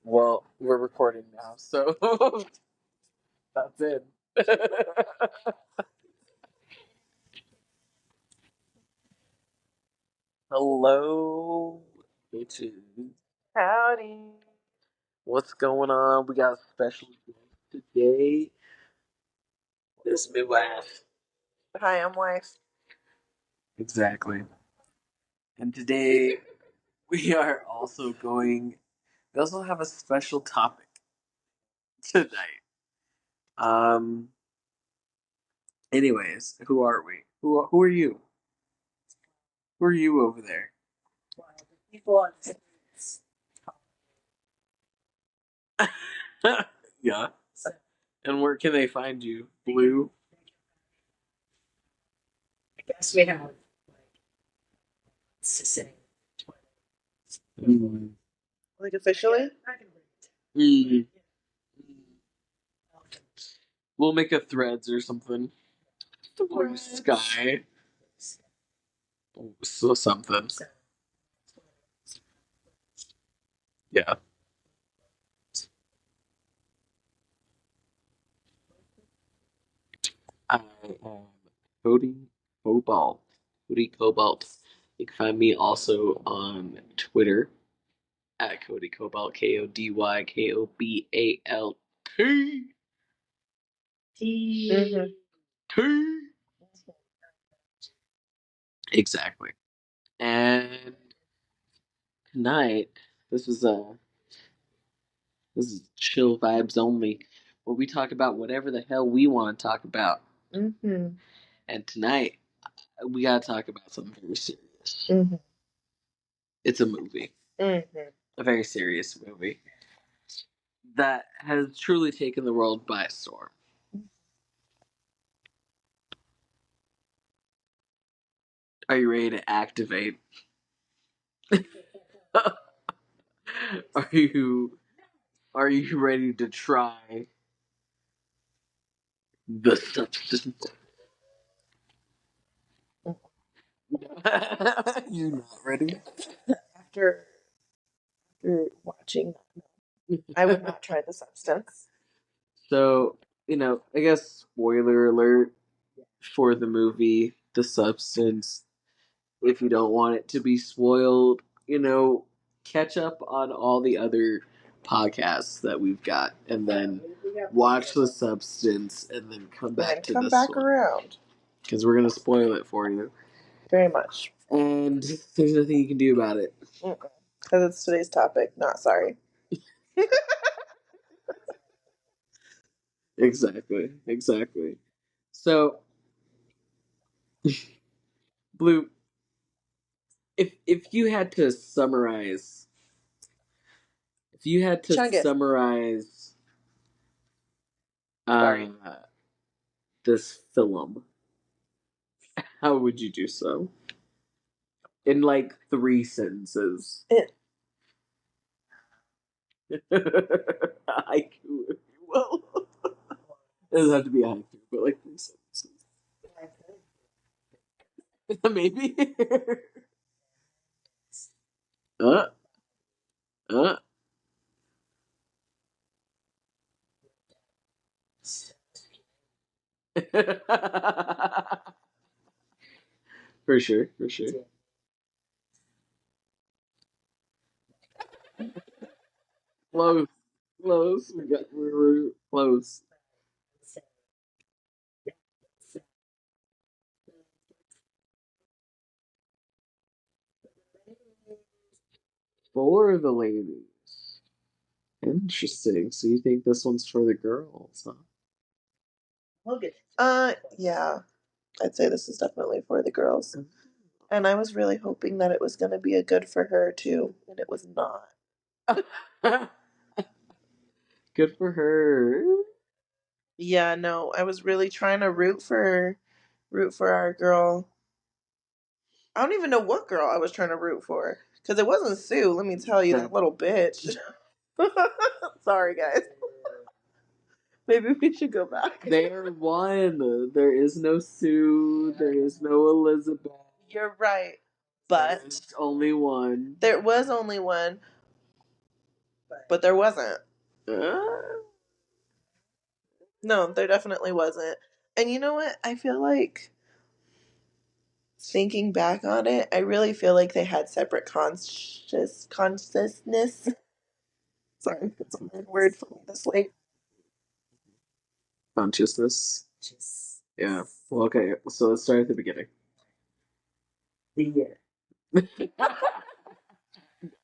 Well, we're recording now, so that's it. Hello, bitches. Howdy. What's going on? We got a special guest today. This is my wife. Hi, I'm wife. Exactly. And today we are also going. We also have a special topic tonight. Um. Anyways, who are we? Who are you? Who are you over there? People on this. Yeah. And where can they find you? Blue? I guess we have sitting. Mm. Like officially? Mm. We'll make a threads or something. Blue sky. So something. Yeah. I am Cody Cobalt. Cody Cobalt. You can find me also on Twitter at Cody Cobalt. KodyKobalT. Mm-hmm. T. Exactly. And tonight, this is chill vibes only, where we talk about whatever the hell we want to talk about. Mm-hmm. And tonight, we gotta talk about something very serious. Mm-hmm. It's a movie, Mm-hmm. a very serious movie that has truly taken the world by storm. Are you ready to activate? are you are you ready to try the substance? You're not ready? After watching that, I would not try the substance. So, I guess spoiler alert for the movie The Substance. If you don't want it to be spoiled, catch up on all the other podcasts that we've got and then watch The Substance and then come back And to come this back one. around. Because we're going to spoil it for you. Very much. And there's nothing you can do about it. Because it's today's topic. Not sorry. Exactly. So, Blue, if you had to summarize, Chug it. Sorry. this film, how would you do so? In like 3 sentences. Haiku, if you will. It doesn't have to be a haiku, but like 3 sentences. Maybe. uh, uh. For sure. Close. Close. We were close. For the ladies. Interesting. So you think this one's for the girls, huh? Yeah. I'd say this is definitely for the girls. And I was really hoping that it was going to be a good for her too, and it was not. Good for her. Yeah, no, I was really trying to root for our girl. I don't even know what girl I was trying to root for because it wasn't Sue. Let me tell you, that little bitch. Sorry, guys. Maybe we should go back. They're one. There is no Sue. There is no Elizabeth. You're right, but There's only one. there was only one. but there wasn't. Uh, No, there definitely wasn't. And you know what? I feel like thinking back on it, I really feel like they had separate consciousness. Sorry, that's a weird word for me this late. Consciousness. Yeah. Well, okay. So let's start at the beginning. The year.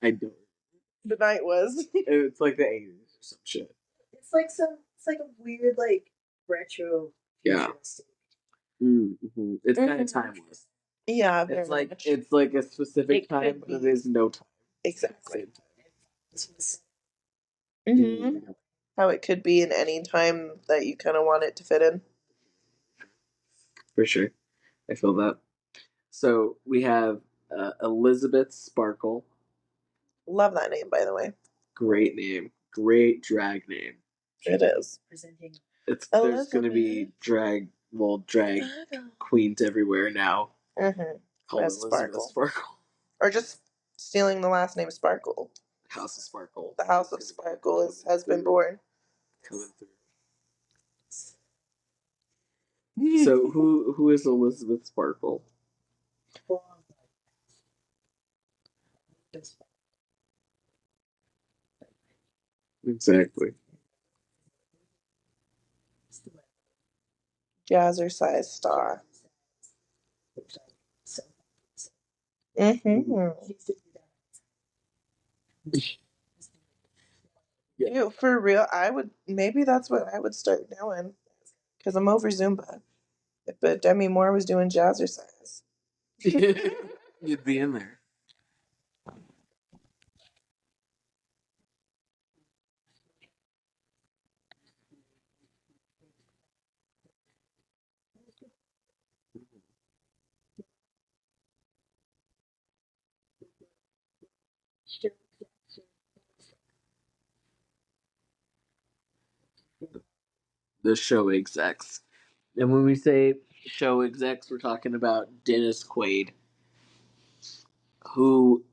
I don't. The night was. It's like the 80s or some shit. It's like a weird like retro. Yeah. Mm-hmm. It's kind of timeless. Yeah, It's very like much. it's like a specific It time, could but it be. is no time. Exactly. Mm-hmm. How it could be in any time that you kind of want it to fit in. For sure. I feel that. So we have Elizabeth Sparkle. Love that name, by the way. Great name. Great drag name. It is. There's gonna be drag queens everywhere now. Mm-hmm. Called As Elizabeth Sparkle. Or just stealing the last name Sparkle. House of Sparkle. The House of Sparkle has been born. Coming through. So who is Elizabeth Sparkle? Exactly. Jazzercise star. Mm-hmm. Yeah. Ew, for real, maybe that's what I would start doing. Because I'm over Zumba. But Demi Moore was doing jazzercise. You'd be in there. The show execs. And when we say show execs, we're talking about Dennis Quaid, who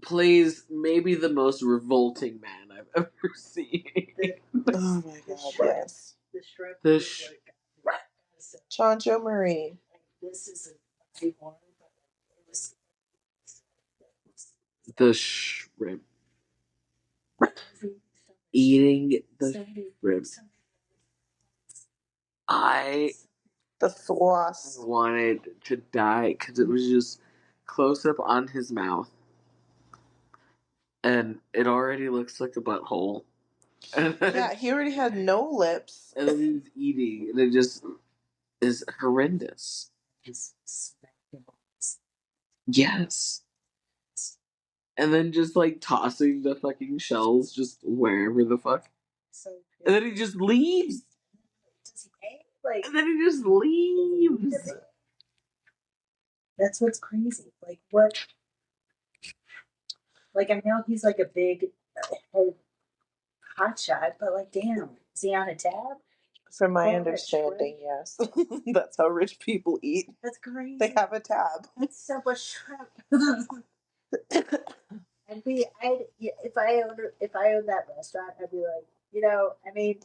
plays maybe the most revolting man I've ever seen. Oh my god, yes. The shrimp. The Chancho Marie. This is a big one, but it was. The shrimp. Eating the shrimp. The floss. wanted to die because it was just close up on his mouth, and it already looks like a butthole. And then, Yeah, he already had no lips. and then he's eating, and it just is horrendous. Yes. And then just like tossing the fucking shells just wherever the fuck. And then he just leaves. Does he pay? Like, And then he just leaves. that's what's crazy. Like what? Like I know he's like a big hotshot, but like, damn, is he on a tab? From my Oh, understanding, yes. That's how rich people eat. That's crazy. They have a tab. That's so much shrimp. If I owned that restaurant, I'd be like, I mean,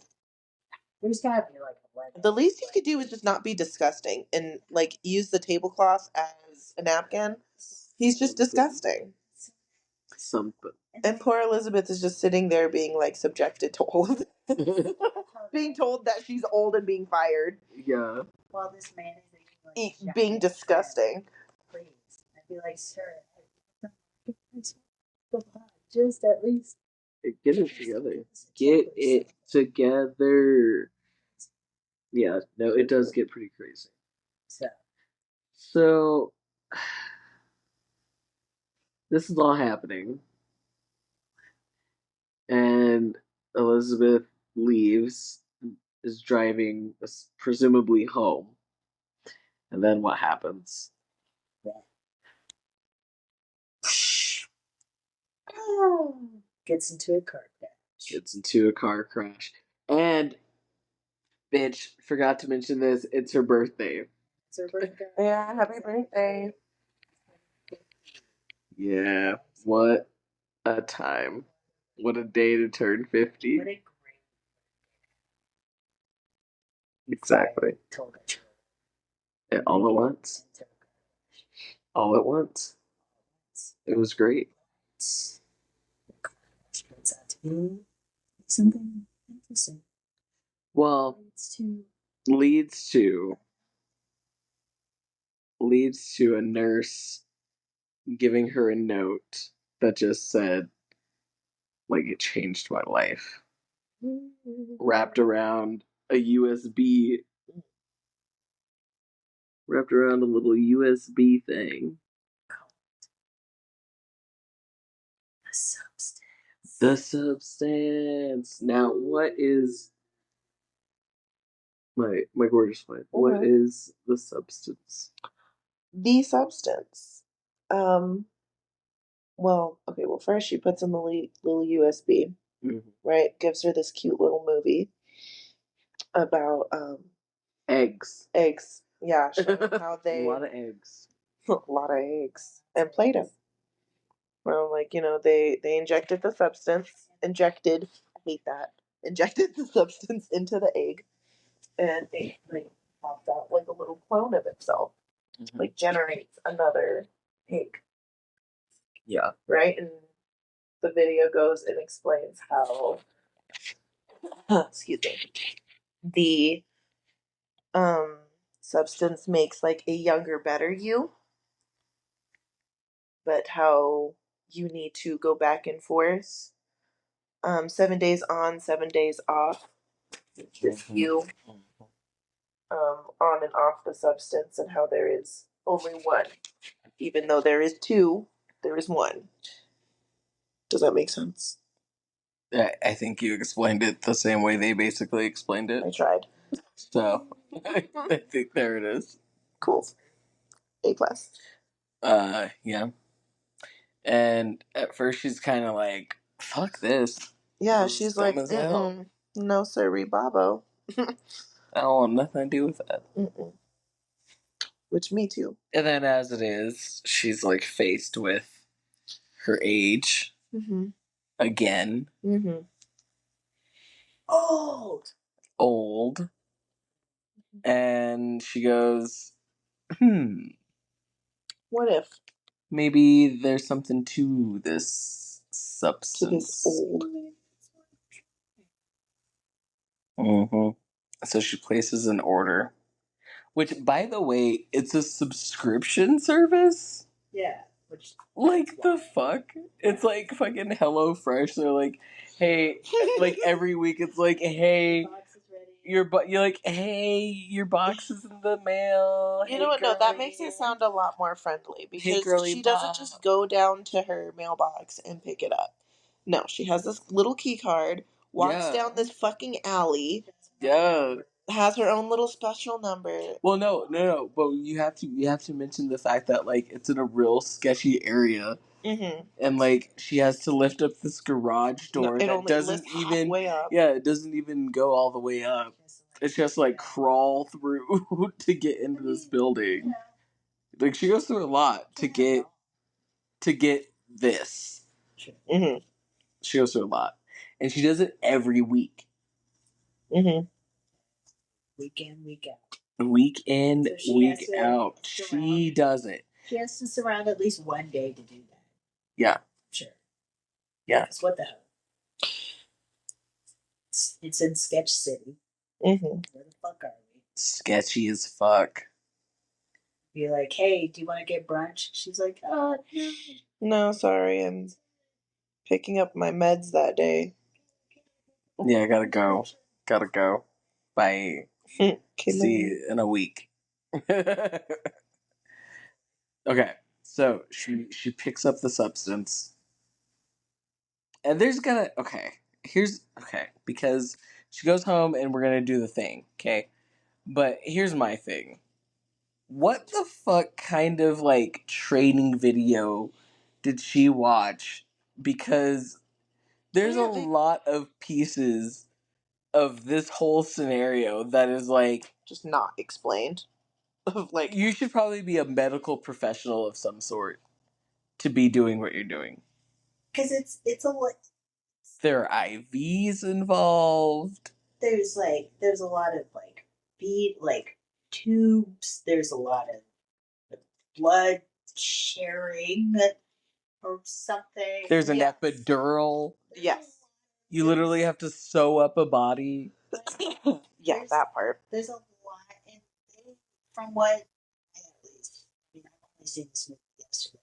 there's gotta be like a limit. The least you could do is just not be disgusting and like use the tablecloth as a napkin. He's just disgusting. Something. And poor Elizabeth is just sitting there being like subjected to all of this. Being told that she's old and being fired. Yeah. While this man is Being disgusting. Please. I'd be like, sir, just at least Get it together. Get it together. Yeah, no, it does get pretty crazy. So, this is all happening. And Elizabeth leaves, is driving, presumably home. And then what happens? gets into a car crash. Gets into a car crash. And, bitch, forgot to mention this, it's her birthday. It's her birthday. Yeah, happy birthday. Yeah, what a a time. What a day to turn 50. What a great Exactly. All at once. All at once. It was great. Turns out to be something interesting. Well, leads to a nurse giving her a note that just said, like, it changed my life. Wrapped around a USB, wrapped around a little USB thing. The substance. Now, what is my gorgeous wife? What is the substance? The substance. Well, okay. Well, first she puts in the little USB, right? Gives her this cute little movie about Eggs. eggs. Yeah, showing how A lot of eggs. a lot of eggs and Play-Doh. Well, like, they injected the substance. Injected. I hate that. Injected the substance into the egg, and it like popped out like a little clone of itself. Like generates another egg. Yeah. Right, and the video goes and explains how excuse me, the substance makes like a younger, better you, but how you need to go back and forth, 7 days on, 7 days off, with you, on and off the substance, and how there is only one, even though there is two, there is one. Does that make sense? I think you explained it the same way they basically explained it. I tried. So, I think there it is. Cool. A+. Yeah. And at first she's kind of like, fuck this. Yeah, This is she's dumb like, as hell. no sirree, Babo. I don't want nothing to do with that. Which, me too. And then as it is, she's like faced with her age again. Old. And she goes, what if maybe there's something to this substance. to this old? So she places an order, which, by the way, it's a subscription service. Yeah. Which, like, the fuck? It's like fucking HelloFresh. They're like, hey, like every week it's like, hey, you're like, hey, your box is in the mail. You know what? No, that makes it sound a lot more friendly, because she doesn't just go down to her mailbox and pick it up. No, she has this little key card, walks down this fucking alley, has her own little special number. Well, no. But you have to mention the fact that, like, it's in a real sketchy area, and like she has to lift up this garage door that doesn't even it doesn't even go all the way up. It's just like crawl through to get into this building. Like, she goes through a lot to get this. She goes through a lot, and she does it every week. Week in, week out. Week in, week out. She does it. She has to surround at least one day to do that. Yeah. Sure. Yeah. Because what the hell? It's in Sketch City. Where the fuck are we? Sketchy as fuck. Be like, hey, do you want to get brunch? She's like, no. No, sorry, I'm picking up my meds that day. Yeah, I gotta go. Bye. See you in a week. Okay, so she picks up the substance, and because she goes home and we're gonna do the thing, okay? But here's my thing. What the fuck kind of, like, training video did she watch? Because there's a lot of pieces of this whole scenario that is, like, just not explained. Like, you should probably be a medical professional of some sort to be doing what you're doing. because it's a lot. There are IVs involved. There's a lot of tubes. There's a lot of blood sharing or something. There's an epidural. Yes. You literally have to sew up a body. Yeah, that part. There's a lot, and from what at least, I mean, I've only seen this movie yesterday.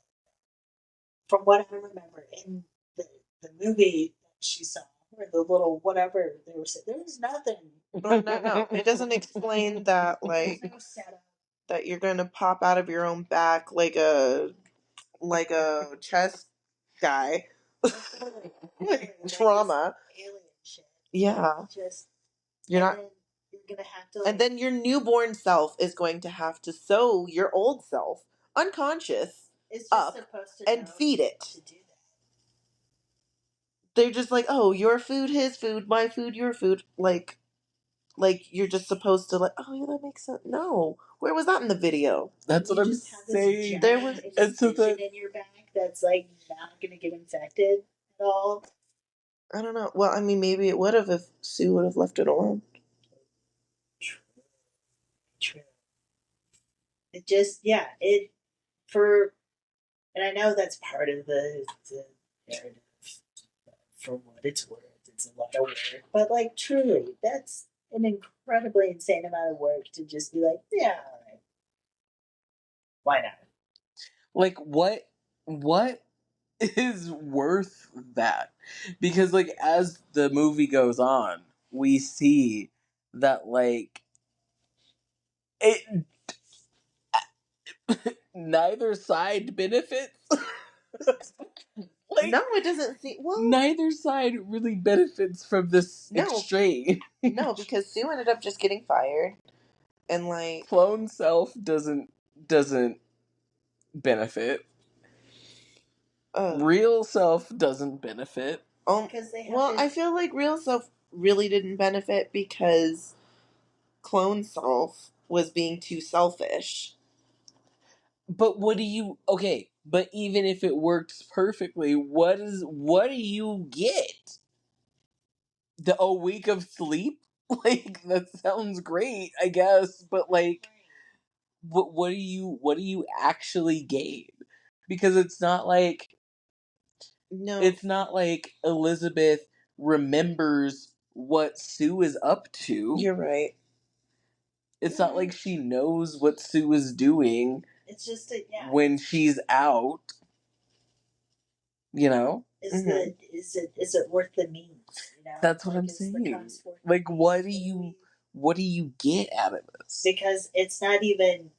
From what I remember in the movie that she saw, or the little whatever they were saying, there's nothing. No. It doesn't explain that There's no setup. that you're gonna pop out of your own back like a chess guy. Trauma. Alien shit. Yeah. Just You're not. You're gonna have to. And then your newborn self is going to have to sew your old self, unconscious, it's just up supposed to and feed it. To do that. They're just like, oh, your food, his food, my food, your food. Like you're just supposed to oh yeah, that makes sense. No, where was that in the video? That's what I'm saying. There was incision in your back that's like not gonna get infected at all. I don't know. Well, I mean, maybe it would have if Sue would have left it alone. True. It just and I know that's part of the narrative. For what it's worth, it's a lot of work. But like, truly, that's an incredibly insane amount of work to just be like, yeah, all right. Why not? Like, what is worth that? Because, like, as the movie goes on, we see that, like, it neither side benefits. No, it doesn't seem. Well, neither side really benefits from this exchange. No, because Sue ended up just getting fired, and like clone self doesn't benefit. Real self doesn't benefit. I feel like real self really didn't benefit because clone self was being too selfish. But what do you but even if it works perfectly, what do you get? A week of sleep? Like, that sounds great, I guess, but like what do you actually gain? Because it's not like Elizabeth remembers what Sue is up to. You're right. It's not like she knows what Sue is doing. It's just when she's out. You know? Is it worth the means? You know? That's what I'm saying. Like, what do you get out of this? Because it's not even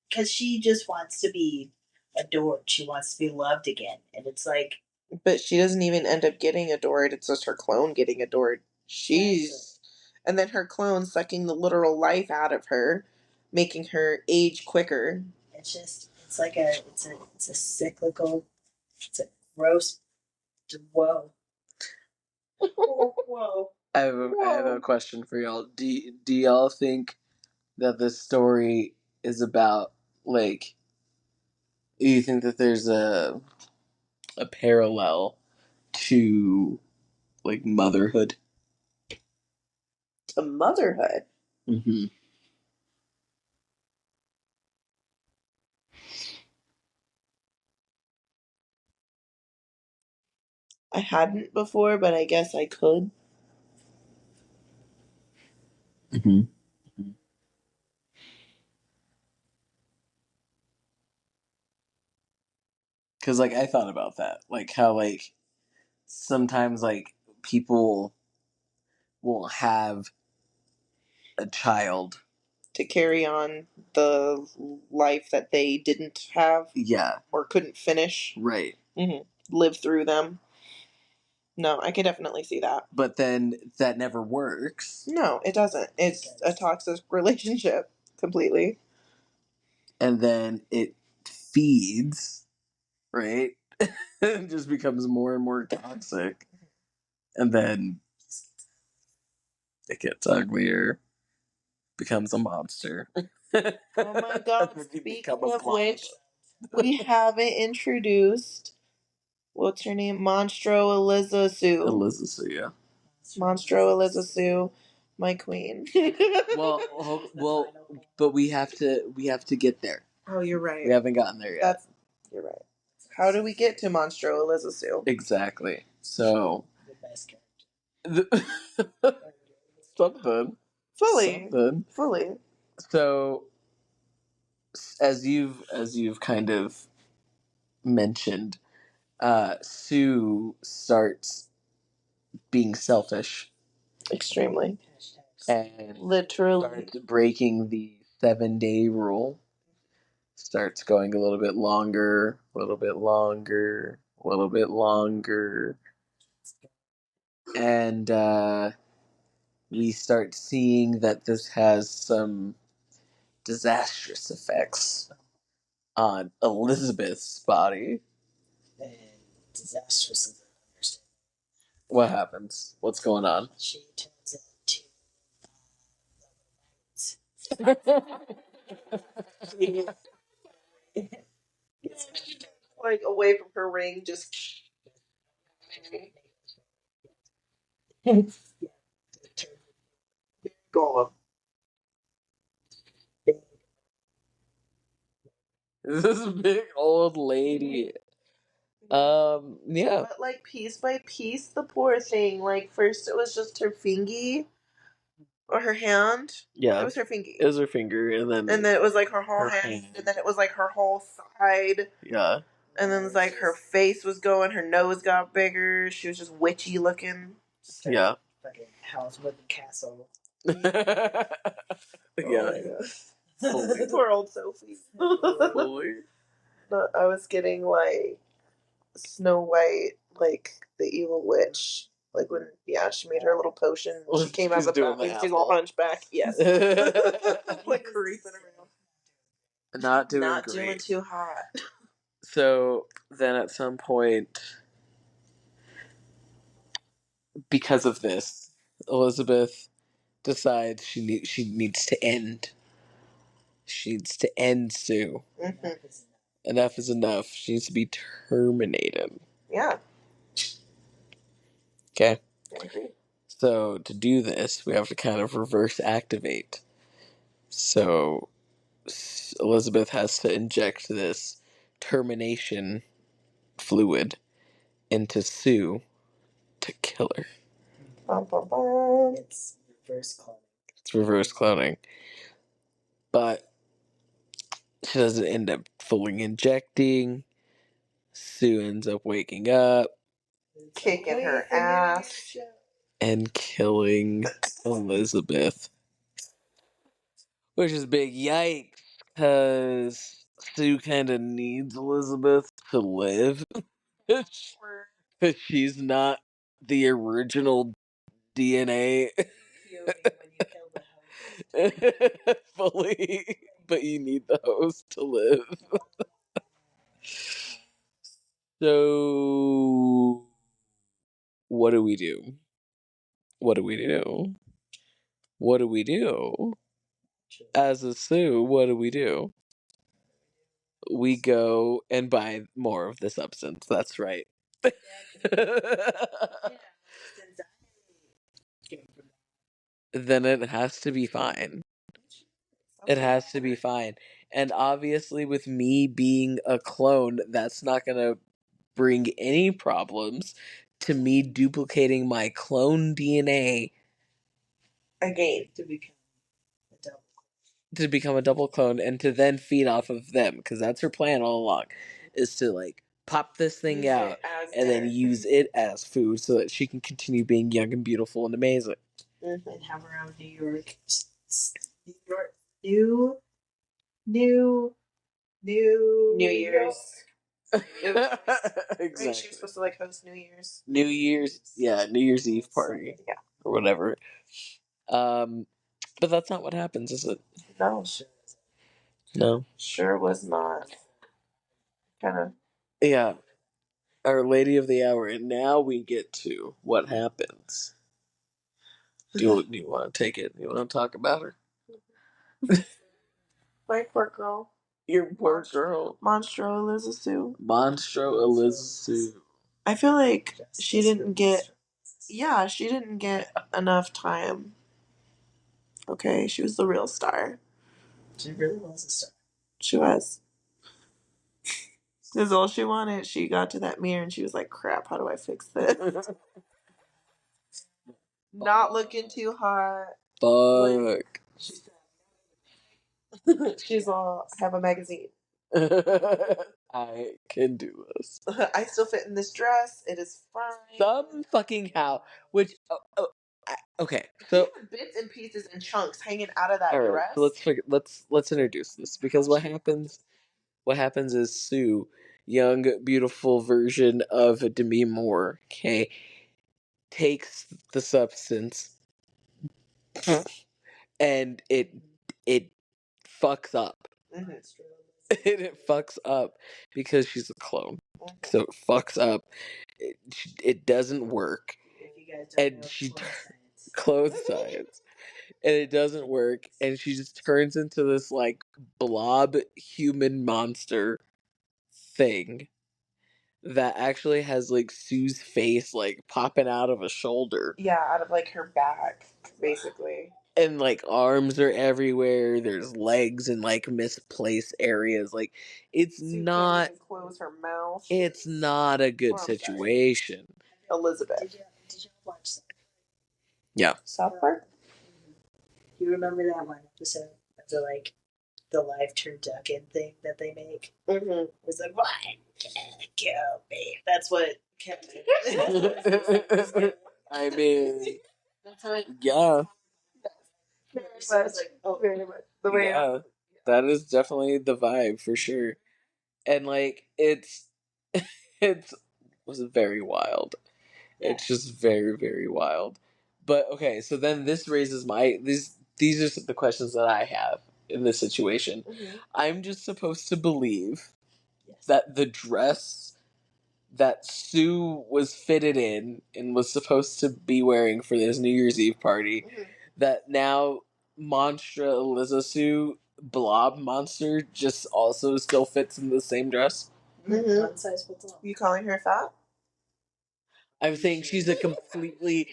because she just wants to be adored. She wants to be loved again, and it's like. But she doesn't even end up getting adored. It's just her clone getting adored. And then her clone sucking the literal life out of her, making her age quicker. It's like it's a cyclical. It's a gross. Whoa. Whoa. I have a question for y'all. Do y'all think that this story is about, like, do you think that there's a parallel to, like, motherhood? To motherhood? Mm-hmm. I hadn't before, but I guess I could. Mm-hmm. Because, like, I thought about that. Like, how, like, sometimes, like, people will have a child to carry on the life that they didn't have. Yeah. Or couldn't finish. Right. Mm-hmm. Live through them. No, I can definitely see that. But then that never works. No, it doesn't. It's a toxic relationship. Completely. And then it feeds, right? It just becomes more and more toxic. And then it gets uglier. Becomes a monster. Oh my god, speaking of which, we haven't introduced what's her name? Monstraelisasue. Elizabeth, yeah. Monstraelisasue, my queen. Well, but we have to get there. Oh, you're right. We haven't gotten there yet. You're right. How do we get to Monstraelisasue? Exactly. So The best character. something. Fully. So as you've kind of mentioned, Sue starts being selfish Extremely. and Literally. starts breaking the 7-day rule. Starts going a little bit longer, a little bit longer, a little bit longer. And we start seeing that this has some disastrous effects on Elizabeth's body. And disastrous is an understatement. What happens? What's going on? She turns into Like away from her ring, just. Golem. This big old lady. Yeah. But like piece by piece, the poor thing. Like first it was just her fingy. Or her hand. Yeah. It was her finger. It was her finger, and then it was like her whole her hand, hand. and then it was like her whole side. Yeah. And then it's like her face was going, her nose got bigger. She was just witchy looking. Yeah. Fucking house with the castle. Yeah. Oh poor old Sophie. Fully. No, I was getting like Snow White, like the evil witch. Like when, she made her little potion. She came out of the big old hunchback. Yes. Like creeping around. Not doing Not great. doing too hot. So then at some point, because of this, Elizabeth decides she needs to end. She needs to end Sue. Mm-hmm. Enough is enough. She needs to be terminated. Yeah. Okay? I agree. So to do this, we have to kind of reverse activate. So Elizabeth has to inject this termination fluid into Sue to kill her. Bum, bum, bum. It's reverse cloning. It's reverse cloning. But she doesn't end up fully injecting. Sue ends up waking up Kicking her ass. and killing Elizabeth. Which is big yikes, because Sue kind of needs Elizabeth to live. Because she's not the original DNA. Fully. But you need the host to live. So, what do we do? What do we do? What do we do? As a Sue, what do we do? We go and buy more of the substance. That's right. Then it has to be fine. It has to be fine. And obviously, with me being a clone, that's not going to bring any problems to me duplicating my clone DNA Again. to become a double clone and to then feed off of them, because that's her plan all along, is to like pop this thing Use out it as and then dinner. use it as food so that she can continue being young and beautiful and amazing. Mm-hmm. And have her own New York. New Year's. Exactly. Right? She was supposed to like host New Year's. New Year's Eve party. Yeah. Or whatever. But that's not what happens, is it? No. No. Sure was not. Kind of. Yeah. Our Lady of the Hour, and now we get to what happens. Do you want to take it? You want to talk about her? My poor girl. Your poor girl. Monstraelisasue. Monstraelisasue. I feel like she Justice didn't for get. Monstraelisasue. Yeah, she didn't get enough time. Okay, she was the real star. She really was a star. She was. That's all she wanted. She got to that mirror and she was like, crap, how do I fix this? Not looking too hot. Fuck. She's all, have a magazine. I can do this. I still fit in this dress. It is fine. Some fucking how. Which, okay, so She had bits and pieces and chunks hanging out of that all right, dress. so let's introduce this, because what happens is Sue, young beautiful version of Demi Moore, okay, takes the substance and it fucks up. Mm-hmm. And it fucks up because she's a clone. So it fucks up. It doesn't work. If you guys don't And know she clone science. clone science. And it doesn't work. And she just turns into this like blob human monster thing that actually has like Sue's face like popping out of a shoulder. Yeah, out of like her back, basically. And like arms are everywhere. There's legs in like misplaced areas. Like it's Sue not can't even close her mouth. it's not a good Oh, I'm sorry. situation. Elizabeth. Did you watch Yeah. South Park? You remember that one episode of the live turducken thing that they make? Mm-hmm. It was like, why can't kill me? That's what kept me. I mean, That's how I yeah, so I was like, oh, Very much. The way yeah, that is definitely the vibe for sure. And like it's was very wild. yeah. It's just very, very wild. But okay, so then this raises these are the questions that I have in this situation. Mm-hmm. I'm just supposed to believe Yes. that the dress that Sue was fitted in and was supposed to be wearing for this New Year's Eve party, Mm-hmm. that now Monstraelisasue blob monster just also still fits in the same dress. Mm-hmm. One size fits all. You calling her fat? I'm saying she's a completely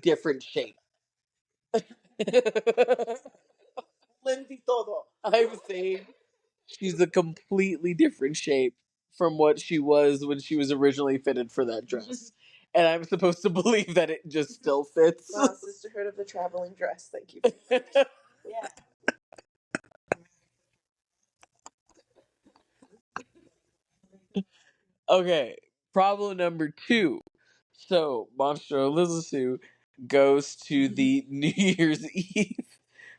different shape. Lindsay todo. I'm saying she's a completely different shape from what she was when she was originally fitted for that dress. And I'm supposed to believe that it just still fits. Wow, Sisterhood of the Traveling Dress. Thank you. Yeah. Okay, problem number 2. So, Monstraelisasue goes to the New Year's Eve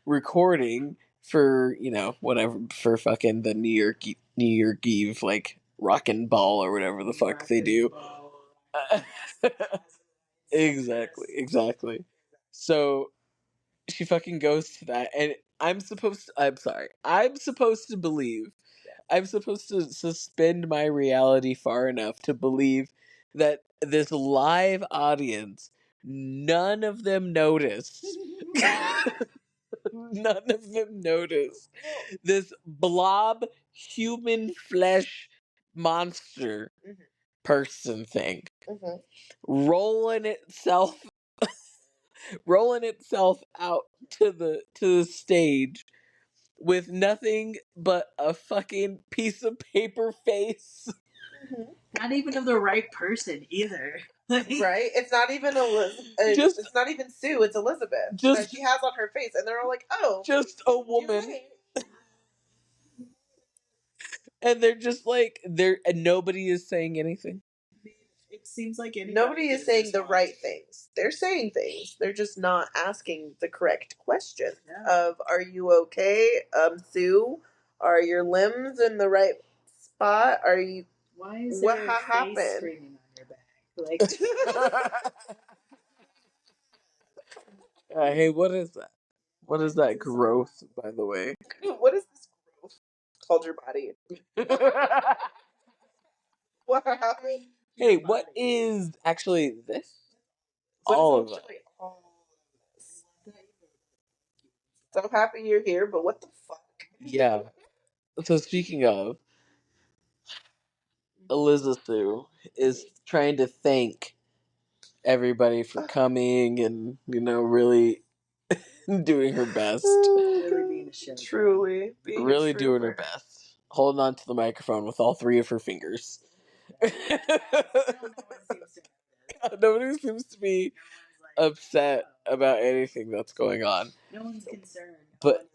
recording for, whatever, for fucking the New Year Eve, like, rockin' ball or whatever the fuck they do. Exactly. So, she fucking goes to that, and I'm supposed to believe, I'm supposed to suspend my reality far enough to believe that this live audience, none of them noticed. None of them noticed this blob human flesh monster Mm-hmm. person thing Mm-hmm. rolling itself out to the stage with nothing but a fucking piece of paper face. Mm-hmm. Not even of the right person either. Right? It's not even Just it's not even Sue. It's Elizabeth that just she has on her face, and they're all like, "Oh, just a you're woman, right." and they're just like and nobody is saying anything. It seems like Nobody is saying the right things. They're saying things. They're just not asking the correct question. Yeah. Of, "Are you okay, Sue? Are your limbs in the right spot? Are you? Why is What there a face happened?" screaming on your back? Like, Hey, what is that? What is that growth, by the way? What is this growth called your body? What happened? Hey, what is actually this? What is All of actually all of this? So happy you're here, but what the fuck? Yeah. So speaking of, Elizasue is trying to thank everybody for coming and, really doing her best. Really being a show. Truly. Being Really a doing her trooper. best. Holding on to the microphone with all three of her fingers. Nobody seems to be upset about anything that's going on. No one's concerned. But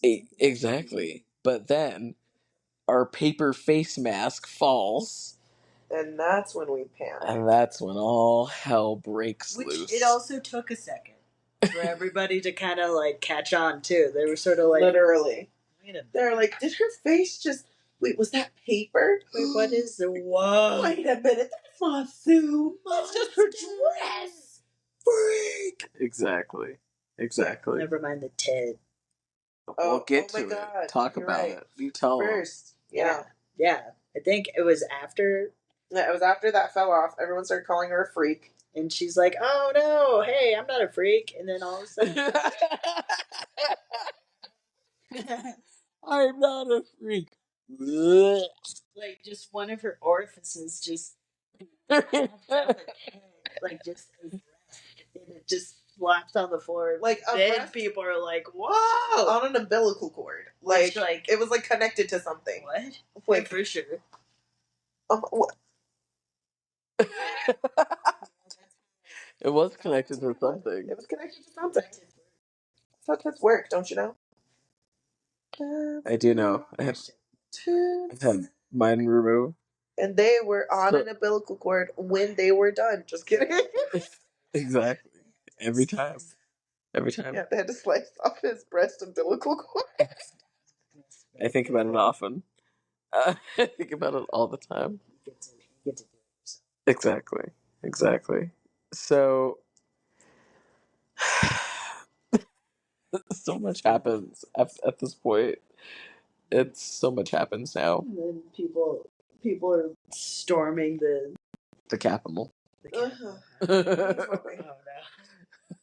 exactly. But then our paper face mask falls. And that's when we panic. And that's when all hell breaks loose. It also took a second for everybody to kind of like catch on too. They were sort of like literally. Wait a minute. They're like, did her face just? Wait, was that paper? Wait, what is the whoa? Wait a minute, that's not Sue. That's just her dress. Freak. Exactly. Never mind the Ted. We'll get to God. it. Talk You're about right. it. You tell them. First. Yeah. I think it was after. Yeah, it was after that fell off. Everyone started calling her a freak. And she's like, oh no, hey, I'm not a freak. And then all of a sudden. I'm not a freak. Like, just one of her orifices just. Like, just a breast. And it just flops on the floor. Like, a then breast? people are like, whoa! On an umbilical cord. Like, it was like connected to something. What? Like, yeah, for sure. What? It was connected to something. It was connected to something. That's how tits work, don't you know? I do know. I had mine removed. And they were on an umbilical cord when they were done. Just kidding. Exactly. Every time. Yeah, they had to slice off his breast umbilical cord. I think about it often. I think about it all the time. Exactly. So, so much happens at this point. So much happens now. And then people are storming The capital. Oh no.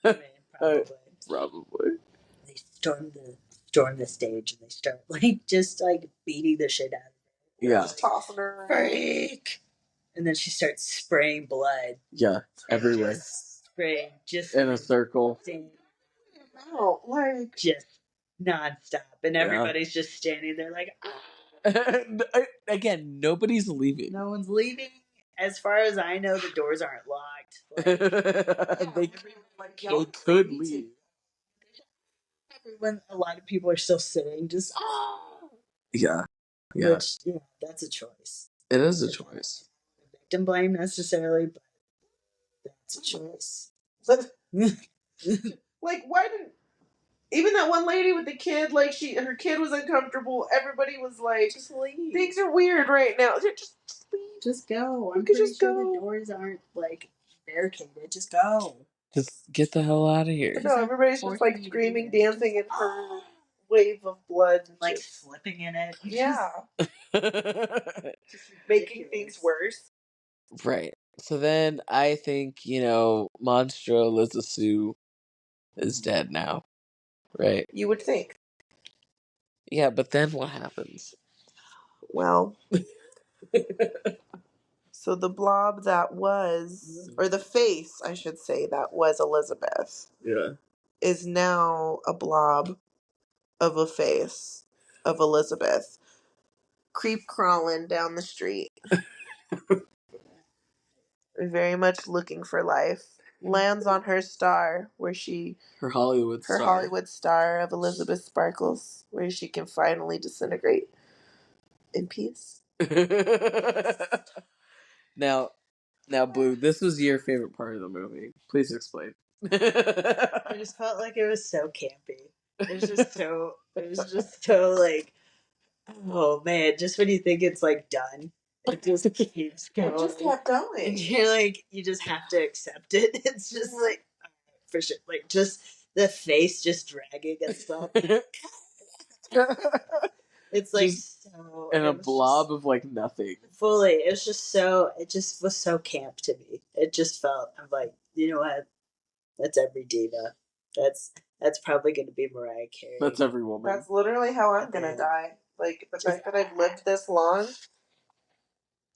I mean, Probably. They storm the stage and they start just beating the shit out of her. Yeah. Just tossing her around. Freak! And then she starts spraying blood. Yeah, everywhere. Spraying just in a circle. No, like just nonstop. And everybody's just standing there like, Again, nobody's leaving. no one's leaving. As far as I know, the doors aren't locked. They could leave. A lot of people are still sitting, just Yeah. Which, that's a choice. It is a choice. Victim blame necessarily, but that's a choice. Like, why didn't even that one lady with the kid? Like, her kid was uncomfortable. Everybody was like, just leave. Things are weird right now. Just leave. Just go. I'm pretty sure the doors aren't barricaded. Just go. Just get the hell out of here. No, everybody's just screaming, dancing, and her wave of blood, and flipping in it. Yeah, making things worse. Right. So then I think Monstraelisasue is dead now. Right. You would think. Yeah, but then what happens? Well, so the blob that was, or the face, I should say, that was Elizabeth. Yeah. Is now a blob of a face of Elizabeth creep crawling down the street. Very much looking for life. Lands on her star where her Hollywood star of Elizabeth Sparkles, where she can finally disintegrate in peace. Now, Blue, this was your favorite part of the movie. Please explain. I just felt like it was so campy. It was just so oh man, just when you think it's done, it just keeps going. It just kept going. And you're you just have to accept it. It's just for sure. Just the face just dragging itself. It's so. And a blob of nothing. Fully. It just was so camp to me. It just felt, I'm you know what? That's every diva. That's probably going to be Mariah Carey. That's every woman. That's literally how I'm going to die. Like, the fact that I've lived this long,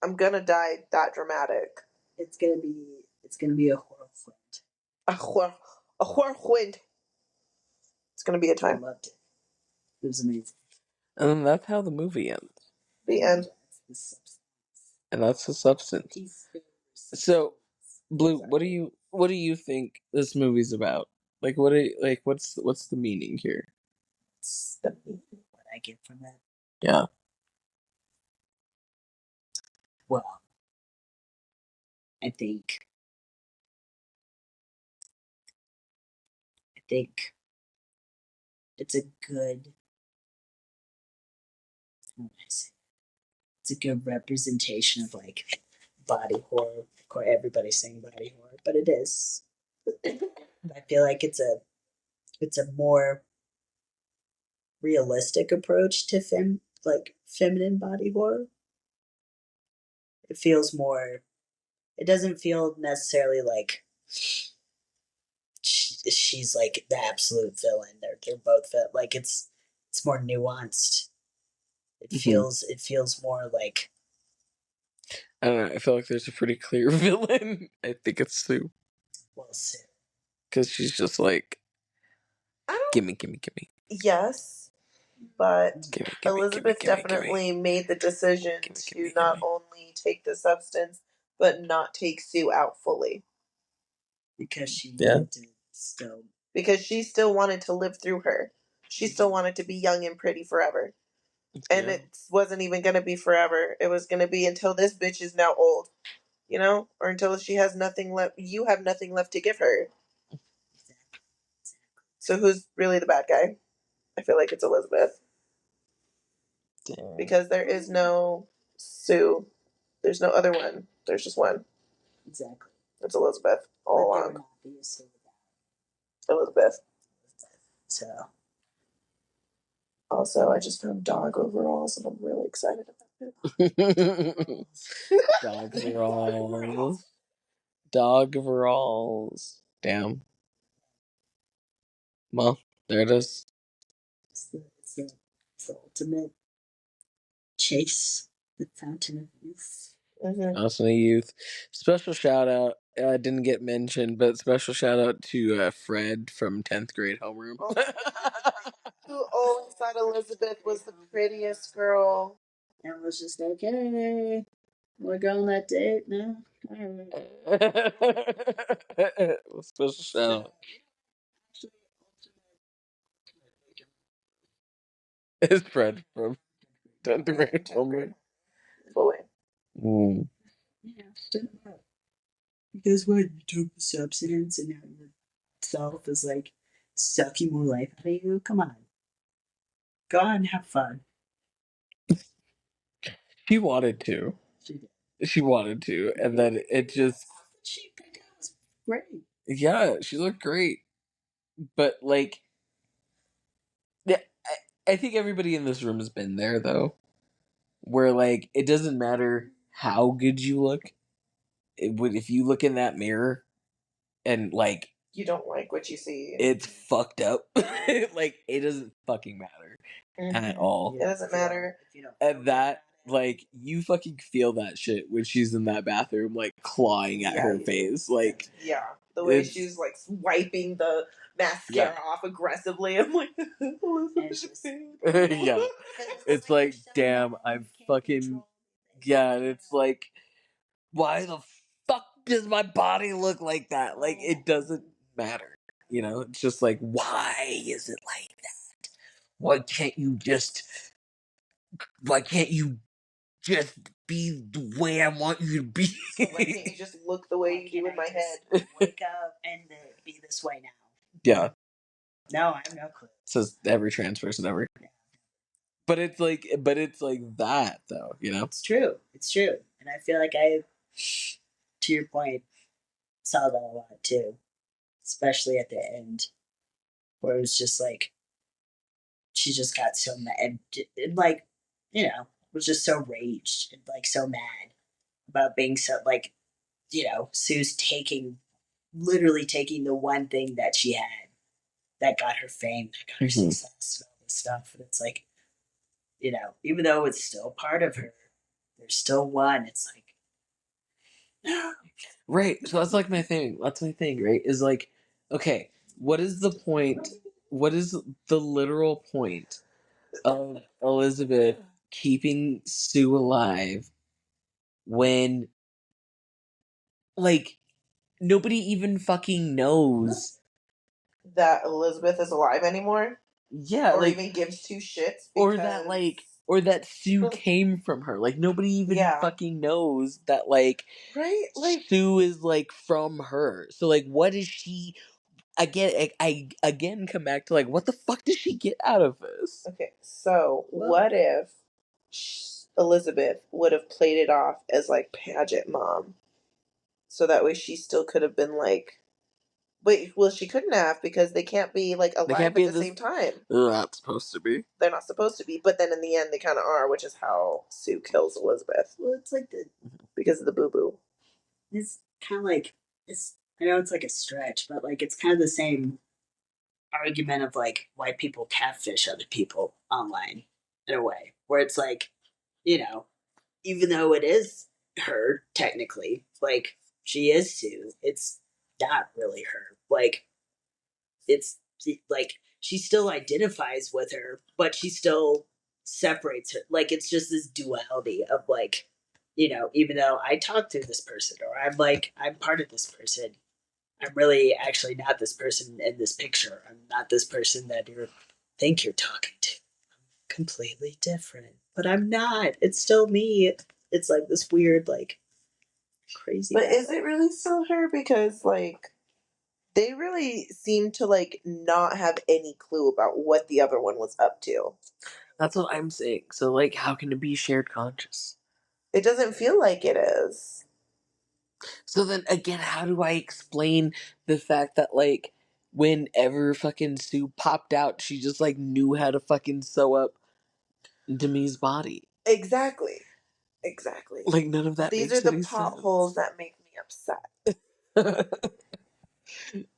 I'm gonna die that dramatic. It's gonna be a whirlwind. A whirlwind. It's gonna be a I time. loved it. It was amazing. And that's how the movie ends. The end. And that's the substance. So, Blue, what do you think this movie's about? Like, what's the meaning here? It's the meaning, what I get from it. Yeah. Well, I think it's a good. How do I say? It's a good representation of like body horror. Of course, everybody's saying body horror, but it is. I feel like it's a more realistic approach to feminine body horror. It feels more. It doesn't feel necessarily like she's like the absolute villain. They're both like it's more nuanced. It feels more like I don't know. I feel like there's a pretty clear villain. I think it's Sue. well, Sue. Because she's just like, I don't. gimme. Yes, but Gimme. Elizabeth definitely made the decision to not only take the substance, but not take Sue out fully. Because she wanted to still. Because she still wanted to live through her. She still wanted to be young and pretty forever. And it wasn't even going to be forever. It was going to be until this bitch is now old. You know? Or until she has nothing left. You have nothing left to give her. So who's really the bad guy? I feel like it's Elizabeth. Damn. Because there is no Sue. There's no other one. There's just one. Exactly. It's Elizabeth all along. There would not be a Sue without Elizabeth. So. Also, I just found dog overalls and I'm really excited about it. Dog overalls. Dog overalls. Damn. Well, there it is. It's the ultimate chase, the fountain of youth. Fountain of Youth. Special shout out. I didn't get mentioned, but special shout out to Fred from 10th grade homeroom. Who always thought Elizabeth was the prettiest girl. And was just like, hey, we're going on that date now. Special shout out. It's Fred from 10th grade homeroom. Fully. Yeah, because when you took the substance and now yourself is like sucking more life out of you, come on. Go on and have fun. She wanted to. She wanted to, and then it just. She was great. Yeah, she looked great. But, like. Yeah, I think everybody in this room has been there, though. Where, like, it doesn't matter how good you look. If you look in that mirror and, like. You don't like what you see. It's fucked up. Like, it doesn't fucking matter at all. It doesn't matter. And that, like, you fucking feel that shit when she's in that bathroom, like, clawing at her face. Like, yeah. The way she's, like, wiping the mascara off aggressively. I'm like, yeah. It's like, damn, I'm fucking. Yeah, and it's like, why the fuck does my body look like that? Like, it doesn't matter. You know, it's just like, why is it like that? Why can't you just be the way I want you to be? So why can't you just look the way you do in my head? Wake up and be this way now. Yeah. No, I have no clue. Says every trans person ever. Yeah. But it's like that though, you know? It's true. And I feel like to your point, saw that a lot too. Especially at the end. Where it was just like she just got so mad and like, you know, was just so raged and like so mad about being so like, you know, Sue's literally taking the one thing that she had that got her fame, that got her success, and all this stuff. And it's like, you know, even though it's still part of her, there's still one. It's like, no. Right. So that's like my thing. That's my thing, right? Is like, okay, what is the point? What is the literal point of Elizabeth keeping Sue alive when, like, nobody even fucking knows? That Elizabeth is alive anymore, Yeah, or like, even gives two shits, or that, because like, or that Sue came from her. Like, nobody even yeah, fucking knows that, like, right, like, Sue is, like, from her. So, like, what is she? Again, I again come back to, like, what the fuck does she get out of this? okay, so Well, what if Elizabeth would have played it off as like pageant mom, so that way she still could have been like, wait, well, she couldn't have, because they can't be like They alive can't be at in the this. same time. They're not supposed to be. They're not supposed to be, but then in the end they kind of are, which is how Sue kills Elizabeth, well, it's like because of the boo boo. it's kind of like, it's, I know it's like a stretch, but like it's kind of the same argument of like why people catfish other people online in a way, where it's like, you know, even though it is her technically, like she is Sue, it's not really her. Like it's like she still identifies with her, but she still separates her. Like it's just this duality of like, you know, even though I talk to this person or I'm like I'm part of this person, I'm really actually not this person in this picture. I'm not this person that you think you're talking to. I'm completely different, but I'm not. It's still me. It's like this weird, like crazy. But battle. is it really still her? Because like they really seem to like not have any clue about what the other one was up to. That's what I'm saying. So, like, how can it be shared conscious? It doesn't feel like it is. So then again, how do I explain the fact that, like, whenever fucking Sue popped out, she just, like, knew how to fucking sew up Demi's body? Exactly. Exactly. Like, none of that These are makes the any potholes sense. that make me upset.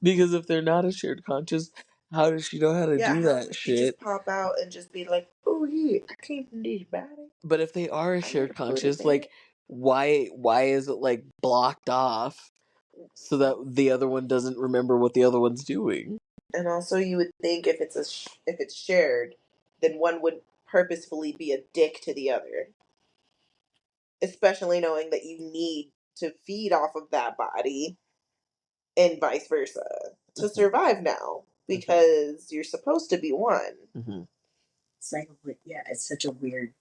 Because if they're not a shared conscious, how does she know how to Yeah, do how that does she just shit? pop out and just be like, "Oh yeah, I came from this body. But if they are a I need shared to put it conscious, there." like, why is it, like, blocked off so that the other one doesn't remember what the other one's doing? And also, you would think if it's if it's shared, then one would purposefully be a dick to the other, especially knowing that you need to feed off of that body and vice versa to survive now, because you're supposed to be one. Mm-hmm. It's like, yeah, it's such a weird.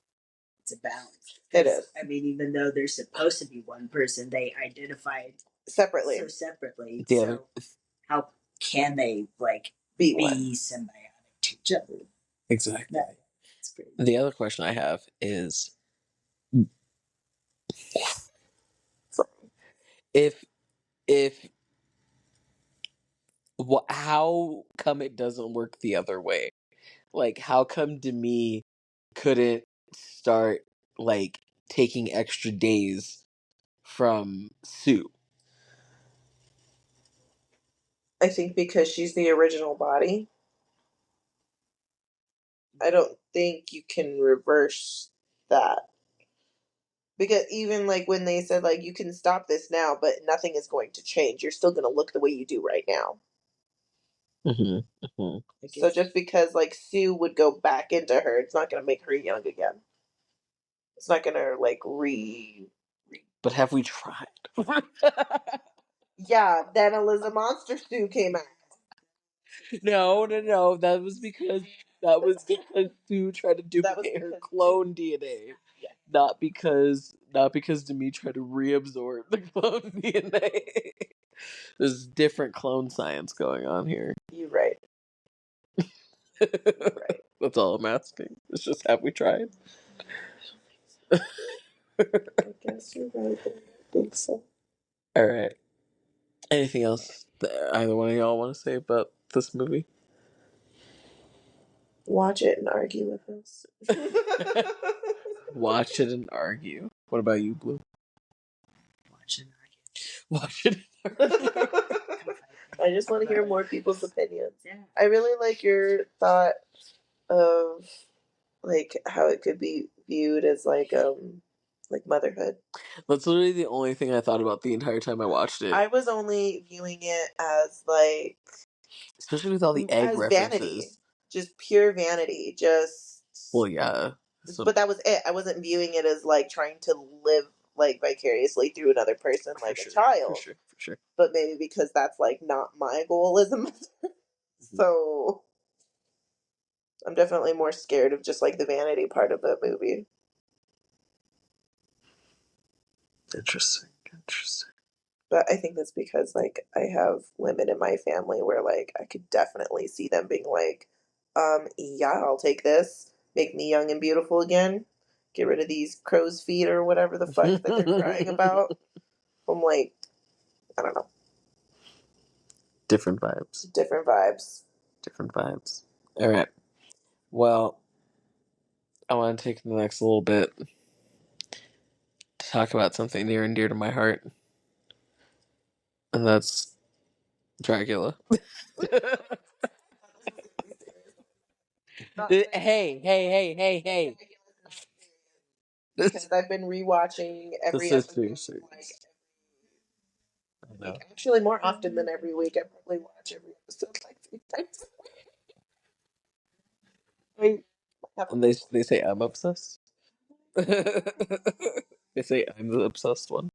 It's a balance. It is I mean, even though they're supposed to be one person, they identified separately. so separately. The other, So how can they like Be be one. symbiotic to each other? exactly. That, it's pretty. The other question I have is So, if if how come it doesn't work the other way? Like, how come Demi couldn't start, like, taking extra days from Sue? I think because she's the original body, I don't think you can reverse that. Because even like when they said like you can stop this now, but nothing is going to change. You're still going to look the way you do right now. Mm-hmm. Mm-hmm. So just because like Sue would go back into her, it's not going to make her young again. It's not going to like But have we tried? Yeah, then Eliza Monster Sue came out. No, no, no. That was because Sue tried to duplicate her clone DNA. Yeah. Not because Demi tried to reabsorb the clone DNA. There's different clone science going on here. You're right. Right. That's all I'm asking. It's just, have we tried? I guess you're right. I think so. All right. Anything else that either one of y'all want to say about this movie? Watch it and argue with us. Watch it and argue. What about you, Blue? Watch and Watch it and argue. argue. I just want to hear more people's opinions. Yeah. I really like your thought of like how it could be viewed as like motherhood. That's literally the only thing I thought about the entire time I watched it. I was only viewing it as like, especially with all the egg as references. vanity, just pure vanity. Just well, yeah. So, but that was it. I wasn't viewing it as like trying to live like vicariously through another person like a child. for sure. But maybe because that's like not my goal as a mother. So I'm definitely more scared of just like the vanity part of that movie. Interesting. But I think that's because like I have women in my family where like I could definitely see them being like, yeah, I'll take this. Make me young and beautiful again. Get rid of these crow's feet or whatever the fuck that they're crying about. I'm like, I don't know. Different vibes. All right. Well, I want to take the next little bit to talk about something near and dear to my heart. And that's Dracula. Hey. Because I've been rewatching every This is episode. too serious. Like, actually, more often than every week. I probably watch every episode like 3 times. And they say I'm obsessed. They say I'm the obsessed one.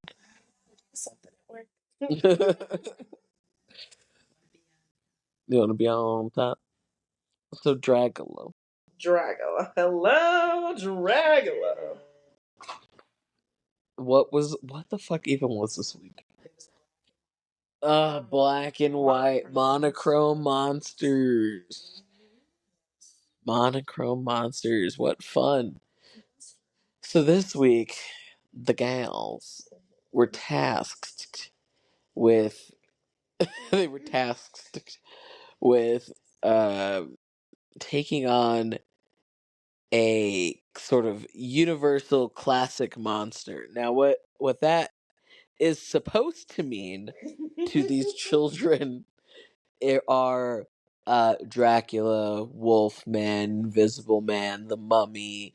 Something at work. You want to be on top? So Dracula. Hello, Dracula. What the fuck even was this week? Black and white monochrome monsters. What fun. So this week, the gals were tasked with they were tasked with taking on a sort of universal classic monster. Now what that is supposed to mean to these children are Dracula, Wolfman, Invisible Man, the Mummy,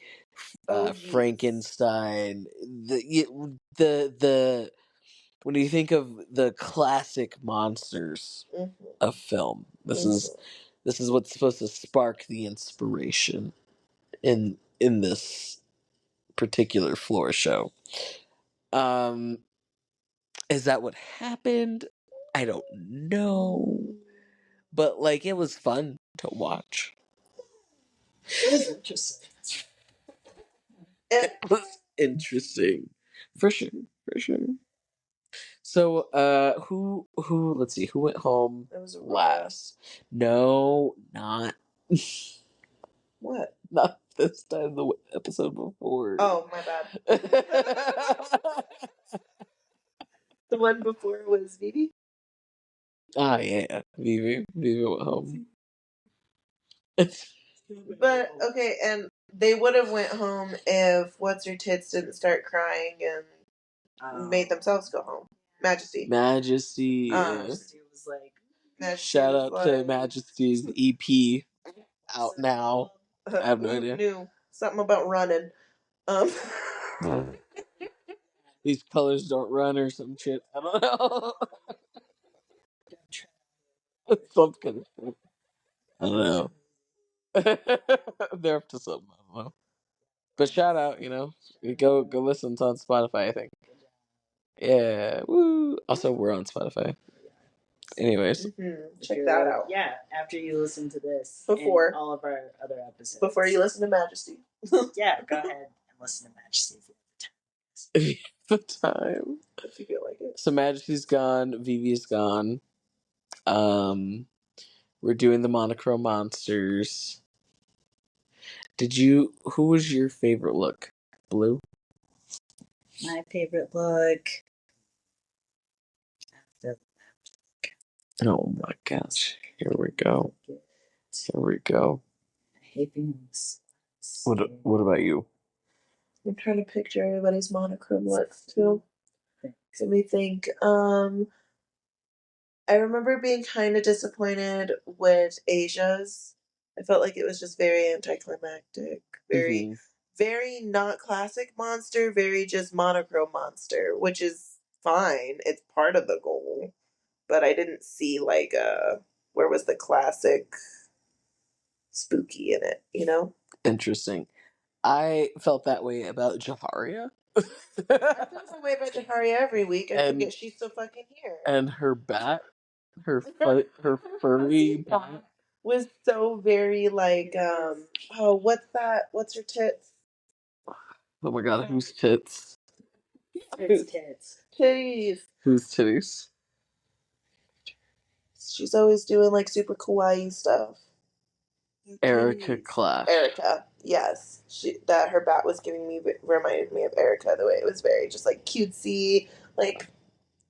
Frankenstein. The when you think of the classic monsters of film, this is what's supposed to spark the inspiration in this particular floor show. Is that what happened? I don't know. But like it was fun to watch. It was interesting. It was interesting. For sure. So who let's see, who went home last? No, not What? not this time, the episode before. Oh, my bad. The one before was Vivi? Yeah. Vivi went home. But okay, and they would have went home if what's her tits didn't start crying and made themselves go home. Majesty. Yeah. It was like, Shout out to Majesty's EP out now. I have no idea. New something about running. These colors don't run or some shit. I don't know. Something. I don't know. They're up to something. I don't know. But shout out, you go listen. It's on Spotify, I think. Yeah. Woo. Also, we're on Spotify. Anyways, check that out. Yeah, after you listen to this, before and all of our other episodes, before you listen to Majesty. Yeah, go ahead and listen to Majesty if you have the time. If you feel like it. So Majesty's gone. Vivi's gone. We're doing the monochrome monsters. Who was your favorite look? Blue? My favorite look. Oh my gosh. Here we go. What about you? I'm trying to picture everybody's monochrome look too. Let me think. I remember being kind of disappointed with Asia's. I felt like it was just very anticlimactic, very, very not classic monster, very just monochrome monster, which is fine. It's part of the goal, but I didn't see like where was the classic spooky in it, you know? Interesting. I felt that way about Jaharia. I feel that way about Jaharia every week. I forget she's so fucking here. And her bat, her furry bat was so very like oh, what's that? What's her tits? Oh my god, whose tits? Tits. Titties. Whose titties? She's always doing like super kawaii stuff. Erica Clash. Erica, yes. Her bat was reminded me of Erica, the way it was very just like cutesy, like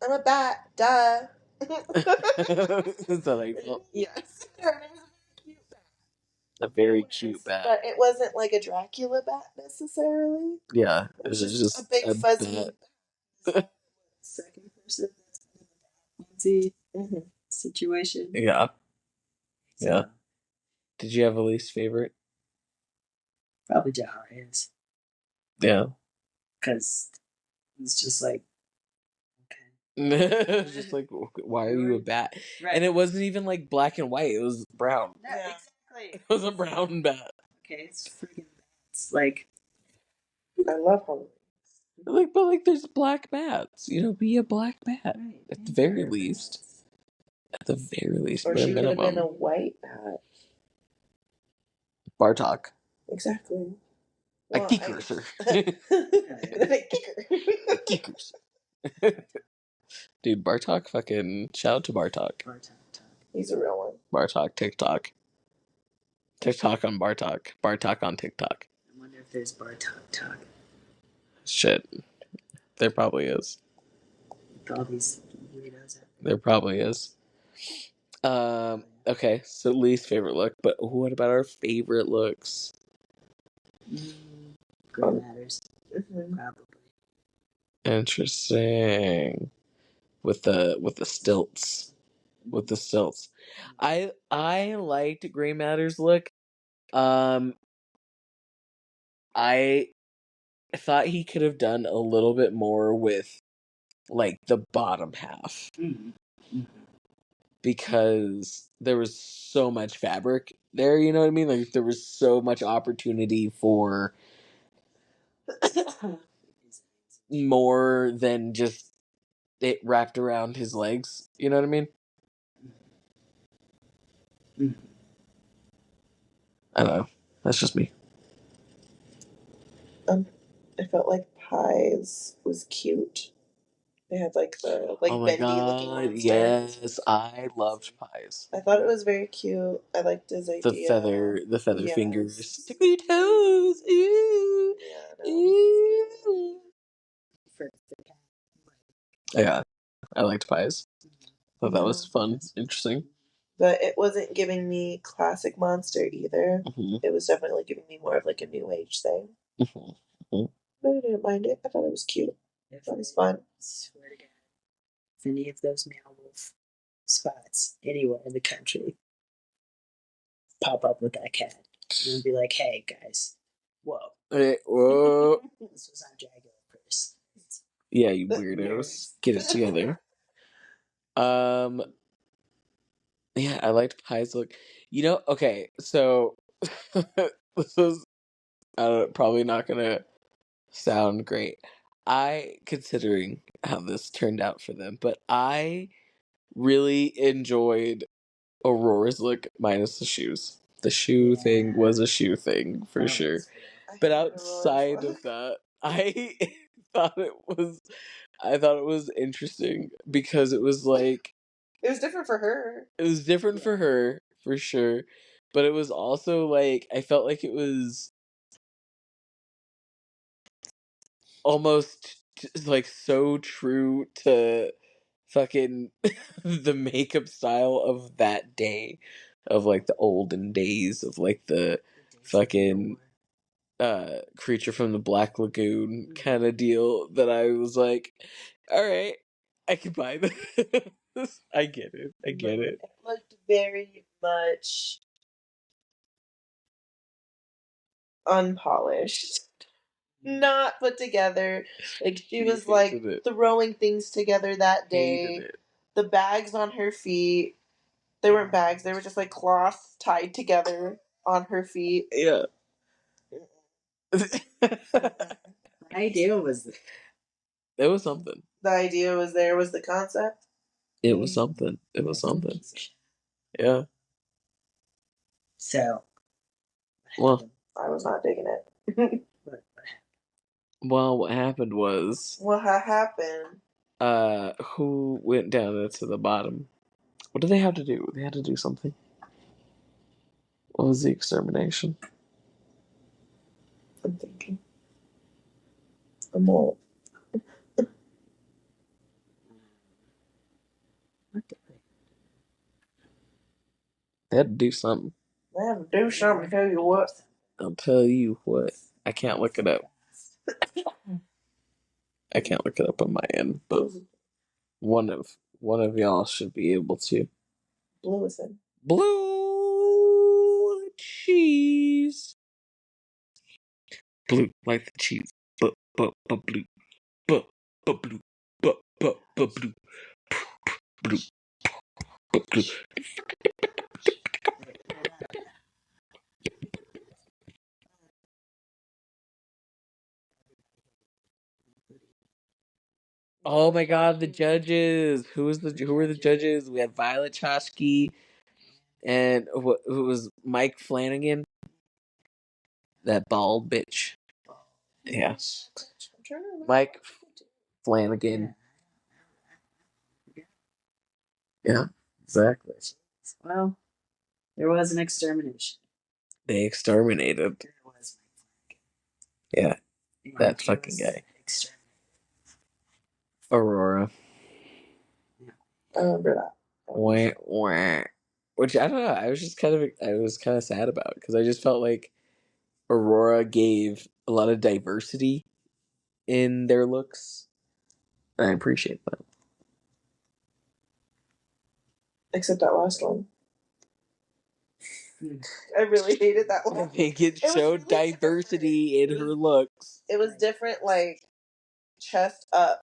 I'm a bat, duh. Is that like yes. A very cute bat. But it wasn't like a Dracula bat necessarily. Yeah. It was just a big fuzzy second person onesie situation. Yeah. So, yeah. Did you have a least favorite? Probably Jahari's. Yeah. Because it's just like, It's just like, why are you a bat? Right. And it wasn't even like black and white. It was brown. Yeah, exactly. It was a brown bat. Okay, it's freaking bats. Like, I love Halloween. Like, but like, there's black bats. You know, be a black bat right, at the very least. At the very least, or she could have minimum. been a white bat. Bartok. Exactly. A kicker. A kicker. Dude, Bartok fucking... Shout out to Bartok. He's a real one. Bartok, TikTok. TikTok on Bartok. Bartok on TikTok. I wonder if there's Bartok. Shit. There probably is. With all these weirdos out there probably is. Okay, so least favorite look, but what about our favorite looks? Gray matters. Probably. Interesting. With the stilts. With the stilts. I liked Gray Matter's look. I thought he could have done a little bit more with like the bottom half. Because there was so much fabric there, you know what I mean? Like there was so much opportunity for more than just it wrapped around his legs, you know what I mean? I don't know. That's just me. I felt like Pies was cute. They had like the bendy looking monster. Yes, I loved Pies. I thought it was very cute. I liked his idea. The feather fingers. Tickle your toes. Ooh. Yeah, Ooh. Yeah, I liked Pies. Thought that was fun, interesting. But it wasn't giving me classic monster either. It was definitely giving me more of like a new age thing. But I didn't mind it. I thought it was cute. It was fun. Swear to God. If any of those meow wolf spots anywhere in the country pop up with that cat, and be like, hey guys, whoa. Hey, whoa. This was on Jaguar first. Yeah, you weirdos. Get it together. Yeah, I liked Pie's look. You know, okay, so this is probably not gonna sound great. Considering how this turned out for them, but I really enjoyed Aurora's look minus the shoes. The shoe thing was a shoe thing for sure. But outside of that, I thought it was interesting because it was like it was different for her. It was different for her, for sure. But it was also like I felt like it was almost like so true to fucking the makeup style of that day, of like the olden days of like the fucking Creature from the Black Lagoon kind of deal, that I was like, all right, I can buy this. I get it. It looked very much unpolished, not put together. Like she was hated like it. throwing things together that day. Hated it. The bags on her feet, they weren't bags, they were just like cloth tied together on her feet. Yeah. The idea was It was something. The idea was there, was the concept. It was something. It was something. Yeah. So, Well, I was not digging it. what happened was, What happened? who went down into the bottom? What did they have to do? They had to do something. What was the extermination? I'm thinking. A mole. They had to do something. They have to do something, tell you what. I'll tell you what. I can't look it up. I can't look it up on my end, but one of y'all should be able to. Lewison. Blue cheese. Blue like the cheese. But blue. But blue. But blue. Blue. But blue. Oh my God, the judges! Who were the judges? We had Violet Chachki and who was Mike Flanagan, that bald bitch. Yeah, Mike Flanagan. Yeah, exactly. well, there was an extermination. They exterminated. There was. Yeah, And that he fucking was guy. exterminated. Aurora. I remember that. Wah, wah. Which I don't know. I was kind of sad about because I just felt like Aurora gave a lot of diversity in their looks. And I appreciate that. Except that last one. I really hated that one. I think it was showed really diversity in her looks. It was different, like chest up,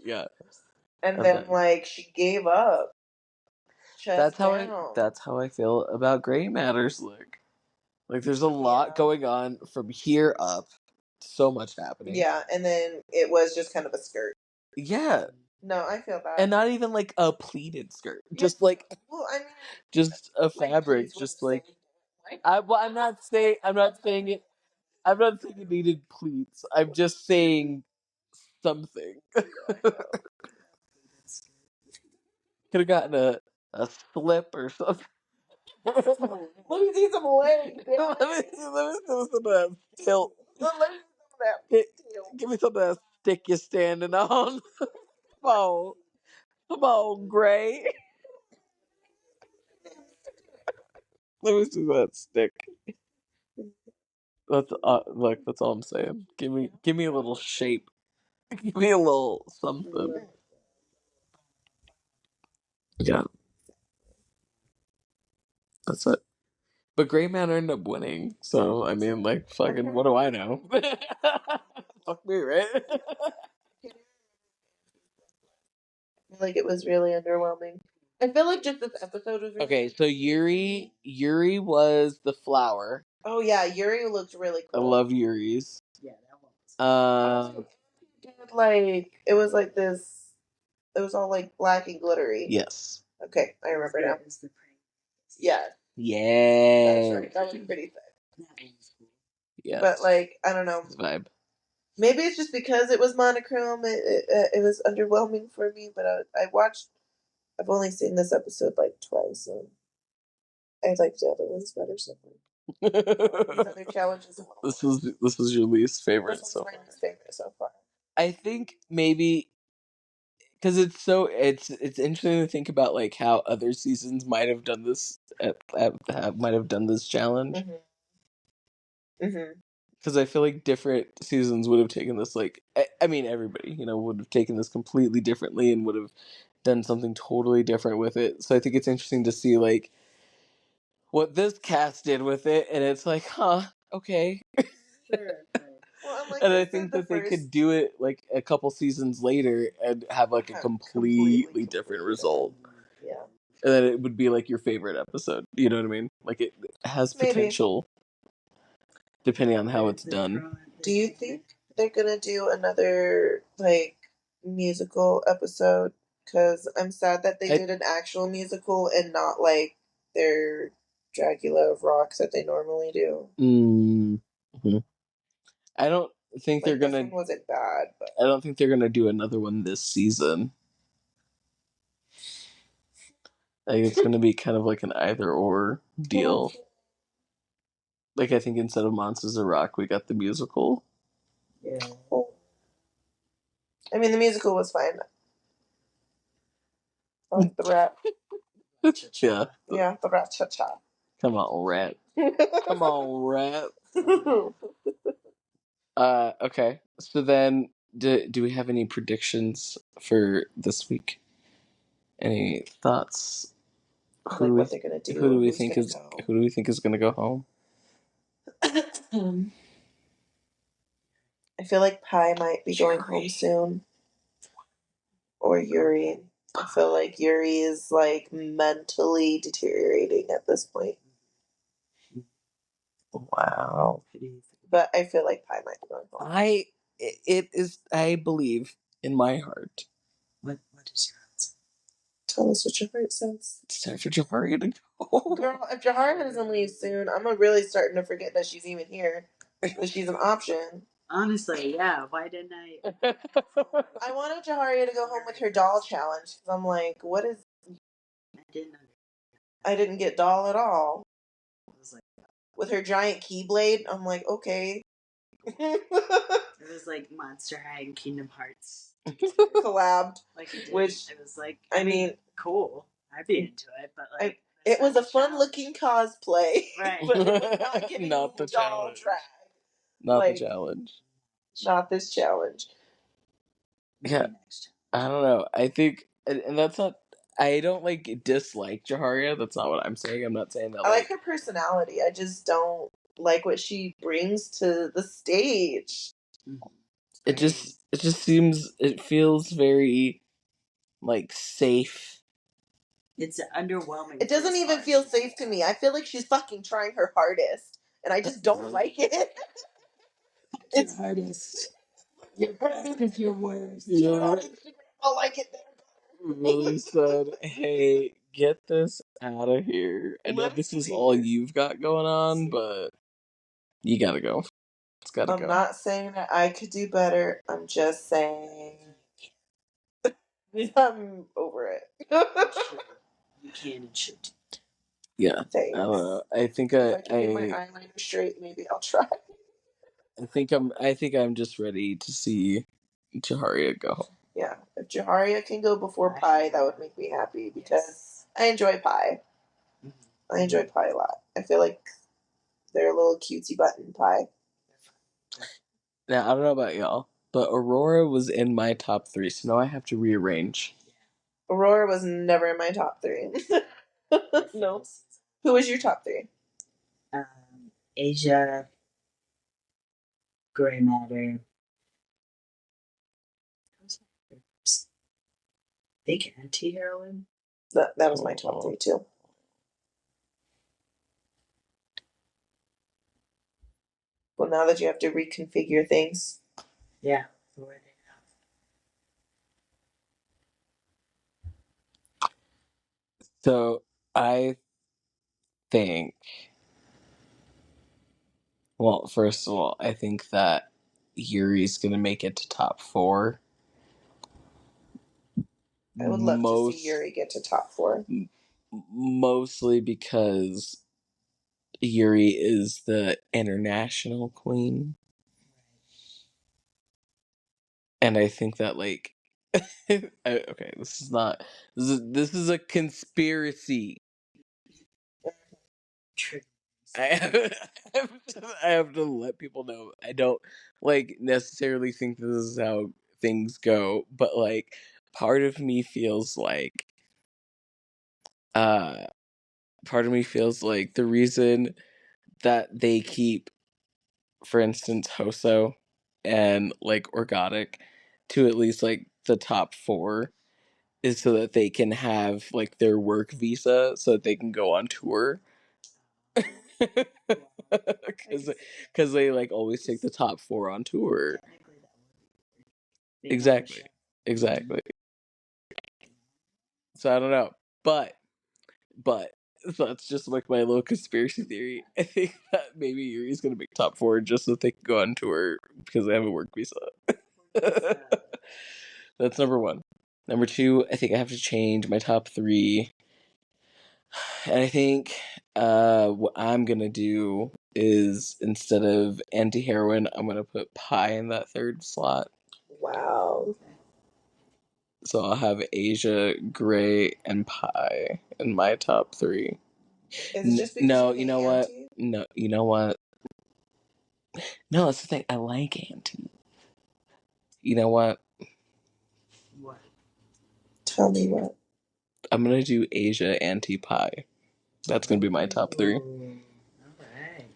Yeah. and Okay. then like she gave up. Chest down. That's how I feel about gray matter's look. Like there's a lot going on from here up. So much happening. Yeah, and then it was just kind of a skirt. Yeah. No, I feel that. And not even like a pleated skirt. Just like just a fabric. Just like I'm not saying it needed pleats. I'm just saying something. Could have gotten a slip or something. Let me see some legs. Let me see some of that tilt. Give me some of that stick you're standing on. Come on, Gray. Let me see that stick. That's look. That's all I'm saying. Give me a little shape. Give me a little something. Yeah, that's it. But Gray Matter ended up winning, so I mean, like, fucking, what do I know? Fuck me, right? Like it was really underwhelming. I feel like just this episode was. Okay, so Yuri was the flower. Oh yeah, Yuri looked really I cool. love Yuri's. Yeah, that one. Like it was like this. It was all like black and glittery. Yes. Okay, I remember now. Yeah. Yeah. That's right. That was pretty thick. Yeah. But like, I don't know. Vibe. Maybe it's just because it was monochrome. It was underwhelming for me. But I watched. I've only seen this episode like twice, and I liked the other ones better so far. These other challenges. This was your least favorite. This one's my least favorite so far. I think maybe because it's interesting to think about like how other seasons might have done this might have done this challenge. Because I feel like different seasons would have taken this like I mean everybody would have taken this completely differently and would have done something totally different with it. So I think it's interesting to see like what this cast did with it, and it's like, huh, okay. Sure. Well, I'm like, And they I said think the that they first could do it like a couple seasons later and have like a completely different result. Yeah, And then it would be like your favorite episode. You know what I mean? Like it has maybe. potential depending on how it's done. Do you think they're gonna do another like musical episode? Because I'm sad that they did an actual musical and not like their Dracula of Rocks that they normally do. Mm-hmm. I don't think Like, they're this gonna. one wasn't bad, but I don't think they're gonna do another one this season. Like it's gonna be kind of like an either or deal. Like I think instead of Monsters of Rock, we got the musical. Yeah. I mean, the musical was fine. I like the rap. Yeah. Yeah, the rat cha cha. Come on, rat. Come on, rat. Okay. So then, do we have any predictions for this week? Any thoughts? Like what they're gonna do. Who do we who's think gonna is go. who do we think is gonna go home? I feel like Pi might be going home soon. Or Yuri. I feel like Yuri is like mentally deteriorating at this point. Wow. But I feel like Pi might be going home. I believe in my heart. What is your answer? Tell us what your heart says. It's time for Jaharia to go. Girl, if Jaharia doesn't leave soon, I'm really starting to forget that she's even here. That she's an option. Honestly, yeah. Why didn't I? I wanted Jaharia to go home with her doll challenge because I'm like, what is? I didn't. I didn't get doll at all. I was like, with her giant keyblade, I'm like, okay. it was like Monster High and Kingdom Hearts collabed. Like it did. Which it was like, I mean, cool. I'd be into it, but like, it was a fun looking cosplay, right? But it was not giving Not the doll challenge. drag. Not Like, the challenge. Not this challenge. Yeah, I don't know. I think, and that's not. I don't like dislike Jaharia. That's not what I'm saying. I'm not saying that. I like her personality. I just don't like what she brings to the stage. It just seems. It feels very, like, safe. It's underwhelming. It doesn't even feel safe to me. I feel like she's fucking trying her hardest, and I just don't like it. It's your hardest. Your best is your worst. Yeah. I like it there. Really said, "Hey, get this out of here." I know this is all you've got going on, but you gotta go. It's gotta go. I'm not saying that I could do better. I'm just saying I'm over it. You can and should. Yeah, Thanks. I don't know. I think if I can get my eyeliner straight, maybe I'll try. I think I'm just ready to see Jaharia go home. Yeah, if Jaharia can go before Pi, that would make me happy because I enjoy Pi. I enjoy Pi a lot. I feel like they're a little cutesy button Pi. Now I don't know about y'all, but Aurora was in my top 3, so now I have to rearrange. Aurora was never in my top 3. No. Who was your top 3? Asia, Gray Matter. Big anti-heroine. That was my top 3 too. Well, now that you have to reconfigure things. Yeah. So I think, well, first of all, I think that Yuri's gonna make it to top 4. I would love to see Yuri get to top 4. Mostly because Yuri is the international queen. And I think that, like, okay, this is a conspiracy. I have to let people know. I don't like necessarily think this is how things go, but like part of me feels like part of me feels like the reason that they keep, for instance, Hoso and like Organic to at least like the top 4 is so that they can have like their work visa so that they can go on tour. Because they like always take the top 4 on tour. Exactly. So I don't know, but that's just like my little conspiracy theory. I think that maybe Yuri's gonna make top 4 just so that they can go on tour because they have a work visa. That's number 1. Number 2, I think I have to change my top 3. And I think what I'm gonna do is instead of anti-heroin, I'm gonna put pie in that 3rd slot. Wow. So I'll have Asia, Gray, and Pie in my top 3. Is it just because No, you you hate know what? Auntie? No, you know what? No, that's the thing. I like Auntie. You know what? What? Tell me what. I'm gonna do Asia, Auntie, Pie. That's gonna be my top 3. All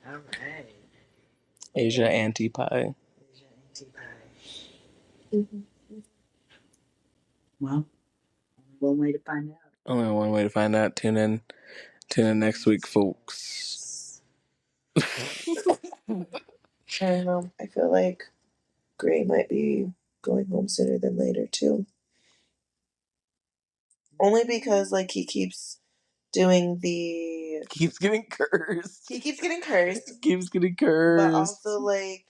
right. Asia, Auntie, Pie. Asia anti-pie. Mm-hmm. Well, one way to find out. Only one way to find out. Tune in next week, folks. I don't know. I feel like Gray might be going home sooner than later too. Only because like he keeps doing the Keeps getting cursed. he keeps getting cursed, Keeps getting cursed. but also like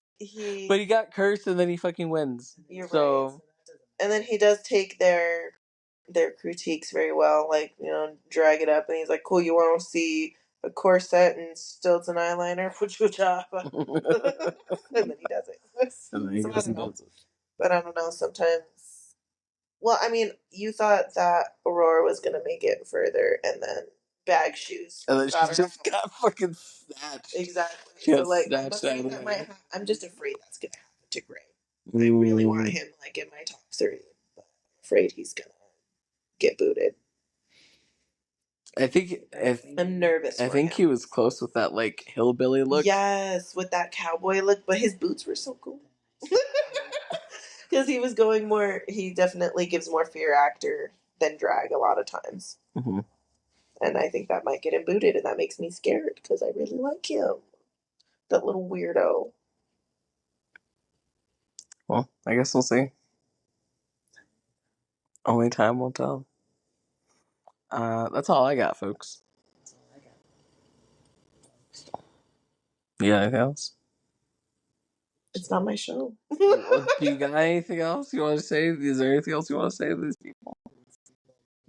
But he got cursed and then he fucking wins. You're so right. And then he does take their critiques very well, like, drag it up, and he's like, cool, you want to see a corset and stilts and eyeliner? Put your job. And then he does it. and then he So I goes don't and know. does it. But I don't know, sometimes. Well, I mean, you thought that Aurora was going to make it further, and then bag shoes. And then got she her just home. got fucking snatched. Exactly. She So, got like, snatched out of there. I'm just afraid that's going to happen to Gray. I really want him, like, in my top 3. But I'm afraid he's going to get booted. I'm nervous. I think he was close with that like hillbilly look. Yes, with that cowboy look, but his boots were so cool. Because he was going more. He definitely gives more fear actor than drag a lot of times, and I think that might get him booted, and that makes me scared because I really like him, that little weirdo. Well, I guess we'll see. Only time will tell. That's all I got, folks. You got anything else? It's not my show. Do you got anything else you want to say? Is there anything else you want to say to these people?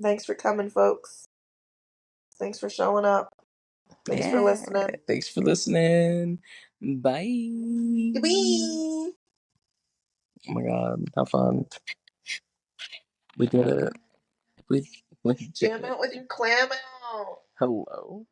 Thanks for coming, folks. Thanks for showing up. Thanks for listening. Thanks for listening. Bye. Goodbye. Oh my god, have fun. We did it. We did Jam it. out with your clam out. Hello.